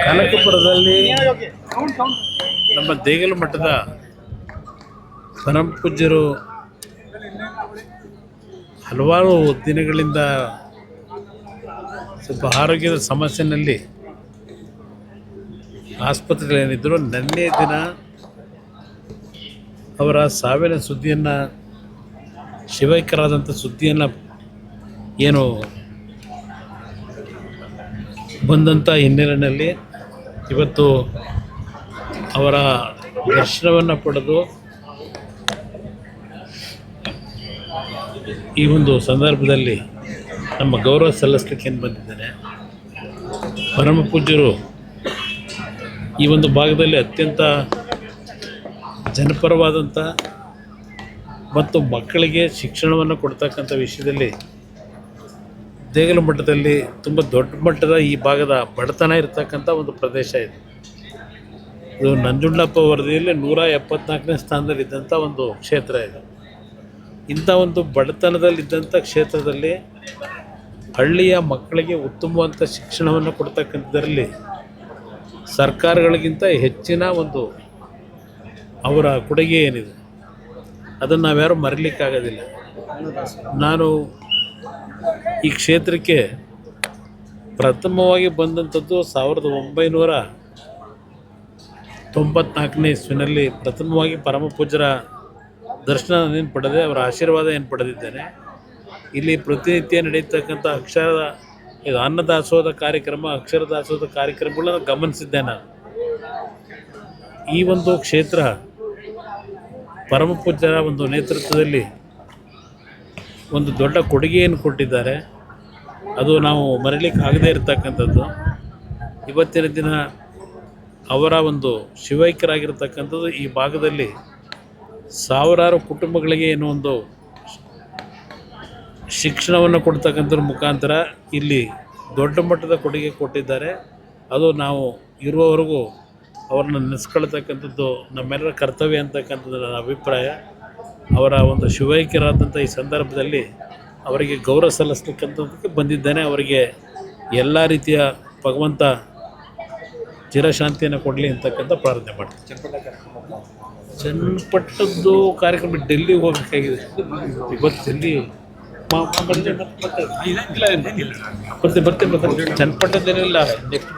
ಕನಕಪುರದಲ್ಲಿ ನಮ್ಮ ದೇಗಲ ಮಠದ ಪರಮಪೂಜ್ಯರು ಹಲವಾರು ದಿನಗಳಿಂದ ಸ್ವಲ್ಪ ಆರೋಗ್ಯದ ಸಮಸ್ಯೆಯಲ್ಲಿ ಆಸ್ಪತ್ರೆಗಳೇನಿದ್ದರು ನಿನ್ನೆ ದಿನ ಅವರ ಸಾವಿನ ಸುದ್ದಿಯನ್ನು ಶಿವೈಕ್ಯರಾದಂಥ ಸುದ್ದಿಯನ್ನು ಏನು ಬಂದಂಥ ಹಿನ್ನೆಲೆಯಲ್ಲಿ ಇವತ್ತು ಅವರ ದರ್ಶನವನ್ನು ಪಡೆದು ಈ ಒಂದು ಸಂದರ್ಭದಲ್ಲಿ ನಮ್ಮ ಗೌರವ ಸಲ್ಲಿಸಲಿಕ್ಕೆ ಬಂದಿದ್ದೇನೆ. ಪರಮ ಪೂಜ್ಯರು ಈ ಒಂದು ಭಾಗದಲ್ಲಿ ಅತ್ಯಂತ ಜನಪರವಾದಂಥ ಮತ್ತು ಮಕ್ಕಳಿಗೆ ಶಿಕ್ಷಣವನ್ನು ಕೊಡ್ತಕ್ಕಂಥ ವಿಷಯದಲ್ಲಿ ದೇಗಲ ಮಠದಲ್ಲಿ ತುಂಬ ದೊಡ್ಡ ಮಟ್ಟದ ಈ ಭಾಗದ ಬಡತನ ಇರತಕ್ಕಂಥ ಒಂದು ಪ್ರದೇಶ ಇದೆ. ಇದು ನಂಜುಂಡಪ್ಪ ವರದಿಯಲ್ಲಿ 174ನೇ ಸ್ಥಾನದಲ್ಲಿದ್ದಂಥ ಒಂದು ಕ್ಷೇತ್ರ ಇದೆ. ಇಂಥ ಒಂದು ಬಡತನದಲ್ಲಿದ್ದಂಥ ಕ್ಷೇತ್ರದಲ್ಲಿ ಹಳ್ಳಿಯ ಮಕ್ಕಳಿಗೆ ಉತ್ತಮವಾದಂಥ ಶಿಕ್ಷಣವನ್ನು ಕೊಡ್ತಕ್ಕಂಥದ್ರಲ್ಲಿ ಸರ್ಕಾರಗಳಿಗಿಂತ ಹೆಚ್ಚಿನ ಒಂದು ಅವರ ಕೊಡುಗೆ ಏನಿದೆ ಅದನ್ನು ನಾವ್ಯಾರೂ ಮರೀಲಿಕ್ಕಾಗೋದಿಲ್ಲ. ನಾನು ಈ ಕ್ಷೇತ್ರಕ್ಕೆ ಪ್ರಥಮವಾಗಿ ಬಂದಂಥದ್ದು 1994ನೇ ಇಸ್ವಿನಲ್ಲಿ ಪ್ರಥಮವಾಗಿ ಪರಮ ಪೂಜ್ಯರ ದರ್ಶನ ಏನು ಪಡೆದೆ, ಅವರ ಆಶೀರ್ವಾದ ಏನು ಪಡೆದಿದ್ದೇನೆ. ಇಲ್ಲಿ ಪ್ರತಿನಿತ್ಯ ನಡೀತಕ್ಕಂಥ ಇದು ಅನ್ನದಾಸೋಹದ ಕಾರ್ಯಕ್ರಮ, ಅಕ್ಷರ ದಾಸೋಹದ ಕಾರ್ಯಕ್ರಮಗಳನ್ನು ಗಮನಿಸಿದ್ದೆ ನಾನು. ಈ ಒಂದು ಕ್ಷೇತ್ರ ಪರಮ ಪೂಜ್ಯರ ಒಂದು ನೇತೃತ್ವದಲ್ಲಿ ಒಂದು ದೊಡ್ಡ ಕೊಡುಗೆಯನ್ನು ಕೊಟ್ಟಿದ್ದಾರೆ. ಅದು ನಾವು ಮರೀಲಿಕ್ಕೆ ಆಗದೇ ಇರತಕ್ಕಂಥದ್ದು. ಇವತ್ತಿನ ದಿನ ಅವರ ಒಂದು ಶಿವೈಕ್ಯರಾಗಿರ್ತಕ್ಕಂಥದ್ದು ಈ ಭಾಗದಲ್ಲಿ ಸಾವಿರಾರು ಕುಟುಂಬಗಳಿಗೆ ಏನೋ ಒಂದು ಶಿಕ್ಷಣವನ್ನು ಕೊಡ್ತಕ್ಕಂಥದ್ರ ಮುಖಾಂತರ ಇಲ್ಲಿ ದೊಡ್ಡ ಮಟ್ಟದ ಕೊಡುಗೆ ಕೊಟ್ಟಿದ್ದಾರೆ. ಅದು ನಾವು ಇರುವವರೆಗೂ ಅವ್ರನ್ನ ನೆನೆಸ್ಕೊಳ್ತಕ್ಕಂಥದ್ದು ನಮ್ಮೆಲ್ಲರ ಕರ್ತವ್ಯ ಅಂತಕ್ಕಂಥದ್ದು ನನ್ನ ಅಭಿಪ್ರಾಯ. ಅವರ ಒಂದು ಶಿವೈಕ್ಯರಾದಂಥ ಈ ಸಂದರ್ಭದಲ್ಲಿ ಅವರಿಗೆ ಗೌರವ ಸಲ್ಲಿಸ್ತಕ್ಕಂಥದ್ದಕ್ಕೆ ಬಂದಿದ್ದೇನೆ. ಅವರಿಗೆ ಎಲ್ಲ ರೀತಿಯ ಭಗವಂತ ಚಿರಶಾಂತಿಯನ್ನು ಕೊಡಲಿ ಅಂತಕ್ಕಂಥ ಪ್ರಾರ್ಥನೆ ಮಾಡ್ತೀನಿ. ಚನ್ನಪಟ್ಟಣದ್ದು ಕಾರ್ಯಕ್ರಮ ಡೆಲ್ಲಿಗೆ ಹೋಗಬೇಕಾಗಿದೆ. ಇವತ್ತು ಡೆಲ್ಲಿ ಬರ್ತೀನಿ ಚನ್ನಪಟ್ಟಣದೇನಿಲ್ಲ ನೆಕ್ಸ್ಟ್